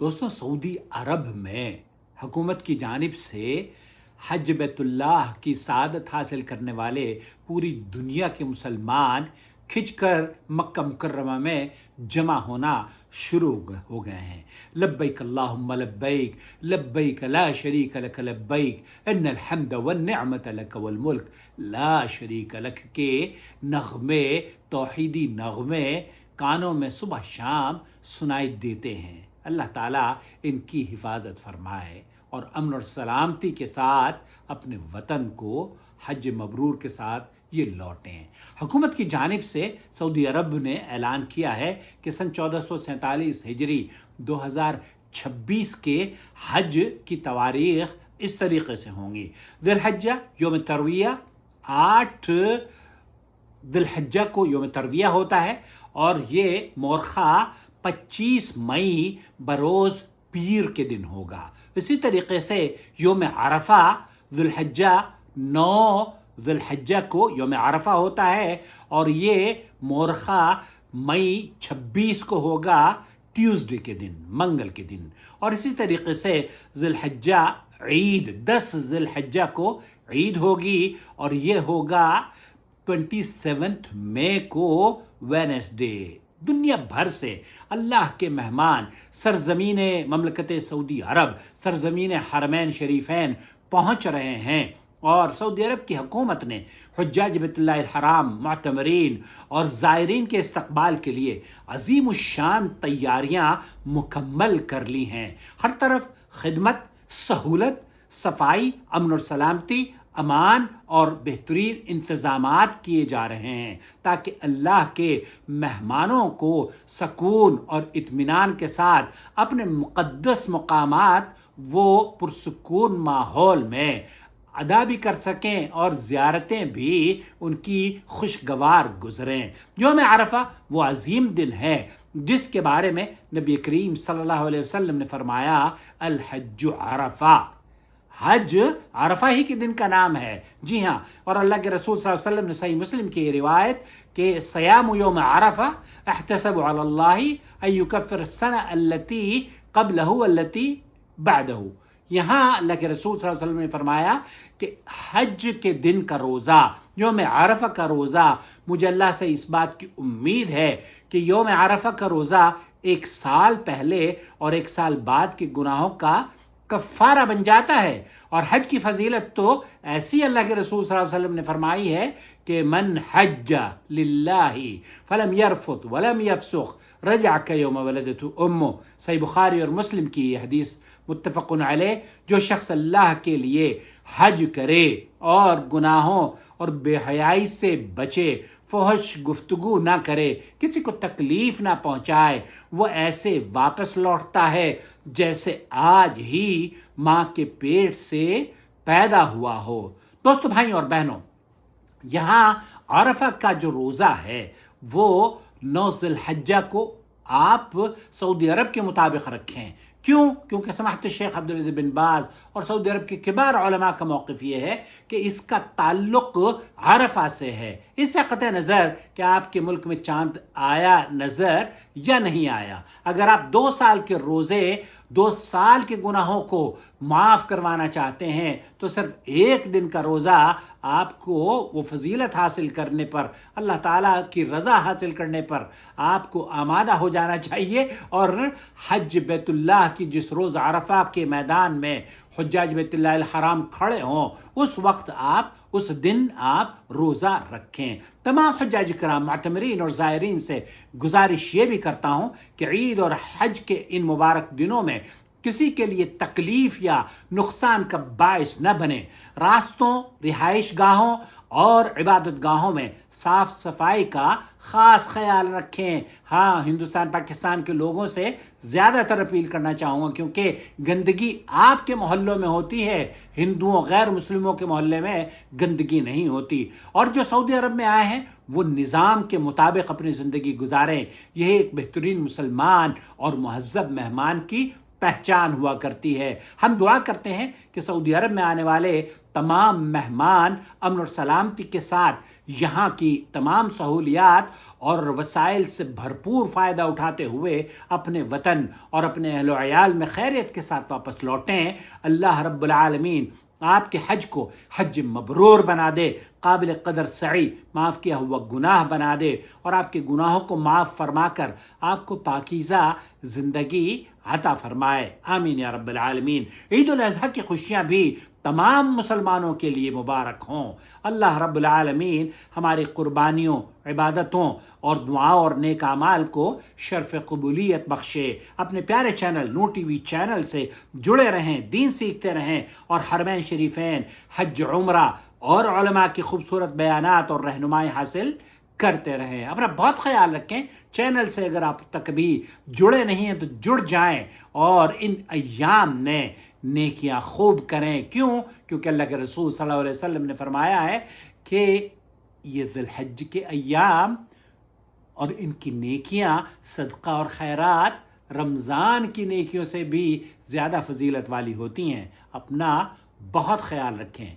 دوستوں، سعودی عرب میں حکومت کی جانب سے حج بیت اللہ کی سعادت حاصل کرنے والے پوری دنیا کے مسلمان کھنچ کر مکہ مکرمہ میں جمع ہونا شروع ہو گئے ہیں۔ لبیک اللہم لبیک، لبیک لا شریک لک لبیک، ان الحمد والنعمت لک والملک لا شریک لک کے نغمے، توحیدی نغمے کانوں میں صبح شام سنائی دیتے ہیں۔ اللہ تعالیٰ ان کی حفاظت فرمائے اور امن اور سلامتی کے ساتھ اپنے وطن کو حج مبرور کے ساتھ یہ لوٹیں۔ حکومت کی جانب سے سعودی عرب نے اعلان کیا ہے کہ سن 1447 ہجری 2026 کے حج کی تواریخ اس طریقے سے ہوں گی۔ ذی الحجہ یوم ترویہ، 8 ذی الحجہ کو یوم ترویہ ہوتا ہے اور یہ مورخہ 25 مئی بروز پیر کے دن ہوگا۔ اسی طریقے سے یوم عرفہ ذی الحجہ 9 ذی الحجہ کو یوم عرفہ ہوتا ہے اور یہ مورخہ مئی 26 کو ہوگا، ٹیوزڈے کے دن، منگل کے دن۔ اور اسی طریقے سے ذی الحجہ عید 10 ذی الحجہ کو عید ہوگی اور یہ ہوگا 27 مئی کو وینسڈے۔ دنیا بھر سے اللہ کے مہمان سرزمین مملکت سعودی عرب، سرزمین حرمین شریفین پہنچ رہے ہیں اور سعودی عرب کی حکومت نے حجاج بیت اللہ الحرام، معتمرین اور زائرین کے استقبال کے لیے عظیم الشان تیاریاں مکمل کر لی ہیں۔ ہر طرف خدمت، سہولت، صفائی، امن اور سلامتی، امان اور بہترین انتظامات کیے جا رہے ہیں تاکہ اللہ کے مہمانوں کو سکون اور اطمینان کے ساتھ اپنے مقدس مقامات وہ پرسکون ماحول میں ادا بھی کر سکیں اور زیارتیں بھی ان کی خوشگوار گزریں۔ یوم عرفہ وہ عظیم دن ہے جس کے بارے میں نبی کریم صلی اللہ علیہ وسلم نے فرمایا، الحج عرفہ، حج عرفہ ہی کے دن کا نام ہے۔ جی ہاں، اور اللہ کے رسول صلی اللہ علیہ وسلم نے صحیح مسلم کی یہ روایت کہ سیام یوم عرفہ احتسب علی اللہ ان یکفر السنہ التی قبلہ والتی بعدہ۔ یہاں اللہ کے رسول صلی اللہ علیہ وسلم نے فرمایا کہ حج کے دن کا روزہ، یوم عرفہ کا روزہ، مجھے اللہ سے اس بات کی امید ہے کہ یوم عرفہ کا روزہ 1 سال پہلے اور 1 سال بعد کے گناہوں کا کفارہ بن جاتا ہے۔ اور حج کی فضیلت تو ایسی اللہ کے رسول صلی اللہ علیہ وسلم نے فرمائی ہے کہ من حج للہ فلم یرفث ولم یفسق رجع کیوم ولدتہ امہ۔ صحیح بخاری اور مسلم کی یہ حدیث متفق علیہ۔ جو شخص اللہ کے لیے حج کرے اور گناہوں اور بے حیائی سے بچے، فحش گفتگو نہ کرے، کسی کو تکلیف نہ پہنچائے، وہ ایسے واپس لوٹتا ہے جیسے آج ہی ماں کے پیٹ سے پیدا ہوا ہو۔ دوستو، بھائی اور بہنوں، یہاں عرفہ کا جو روزہ ہے وہ 9 ذی الحجہ کو آپ سعودی عرب کے مطابق رکھیں۔ کیوں؟ کیونکہ سماحت الشیخ عبدالعزیز بن باز اور سعودی عرب کے کبار علماء کا موقف یہ ہے کہ اس کا تعلق عرفہ سے ہے، اس سے قطع نظر کہ آپ کے ملک میں چاند آیا نظر یا نہیں آیا۔ اگر آپ 2 سال کے روزے، 2 سال کے گناہوں کو معاف کروانا چاہتے ہیں تو صرف 1 دن کا روزہ آپ کو وہ فضیلت حاصل کرنے پر، اللہ تعالیٰ کی رضا حاصل کرنے پر آپ کو آمادہ ہو جانا چاہیے اور حج بیت اللہ کی جس روز عرفہ کے میدان میں حجاج بیت اللہ الحرام کھڑے ہوں اس دن آپ روزہ رکھیں۔ تمام حجاج کرام، معتمرین اور زائرین سے گزارش یہ بھی کرتا ہوں کہ عید اور حج کے ان مبارک دنوں میں کسی کے لیے تکلیف یا نقصان کا باعث نہ بنے۔ راستوں، رہائش گاہوں اور عبادت گاہوں میں صاف صفائی کا خاص خیال رکھیں۔ ہاں، ہندوستان پاکستان کے لوگوں سے زیادہ تر اپیل کرنا چاہوں گا کیونکہ گندگی آپ کے محلوں میں ہوتی ہے، ہندوؤں غیر مسلموں کے محلے میں گندگی نہیں ہوتی۔ اور جو سعودی عرب میں آئے ہیں وہ نظام کے مطابق اپنی زندگی گزاریں۔ یہ ایک بہترین مسلمان اور مہذب مہمان کی پہچان ہوا کرتی ہے۔ ہم دعا کرتے ہیں کہ سعودی عرب میں آنے والے تمام مہمان امن اور سلامتی کے ساتھ یہاں کی تمام سہولیات اور وسائل سے بھرپور فائدہ اٹھاتے ہوئے اپنے وطن اور اپنے اہل و عیال میں خیریت کے ساتھ واپس لوٹیں۔ اللہ رب العالمین آپ کے حج کو حج مبرور بنا دے، قابل قدر سعی، معاف کیا ہوا گناہ بنا دے، اور آپ کے گناہوں کو معاف فرما کر آپ کو پاکیزہ زندگی عطا فرمائے، آمین یا رب العالمین۔ عید الاضحیٰ کی خوشیاں بھی تمام مسلمانوں کے لیے مبارک ہوں۔ اللہ رب العالمین ہماری قربانیوں، عبادتوں اور دعاؤں اور نیک اعمال کو شرف قبولیت بخشے۔ اپنے پیارے چینل نور ٹی وی چینل سے جڑے رہیں، دین سیکھتے رہیں، اور حرمین شریفین، حج، عمرہ اور علماء کی خوبصورت بیانات اور رہنمائی حاصل کرتے رہیں۔ اپنا بہت خیال رکھیں۔ چینل سے اگر آپ تک بھی جڑے نہیں ہیں تو جڑ جائیں اور ان ایام میں نیکیاں خوب کریں۔ کیوں؟ کیونکہ اللہ کے رسول صلی اللہ علیہ وسلم نے فرمایا ہے کہ یہ ذی الحج کے ایام اور ان کی نیکیاں، صدقہ اور خیرات رمضان کی نیکیوں سے بھی زیادہ فضیلت والی ہوتی ہیں۔ اپنا بہت خیال رکھیں۔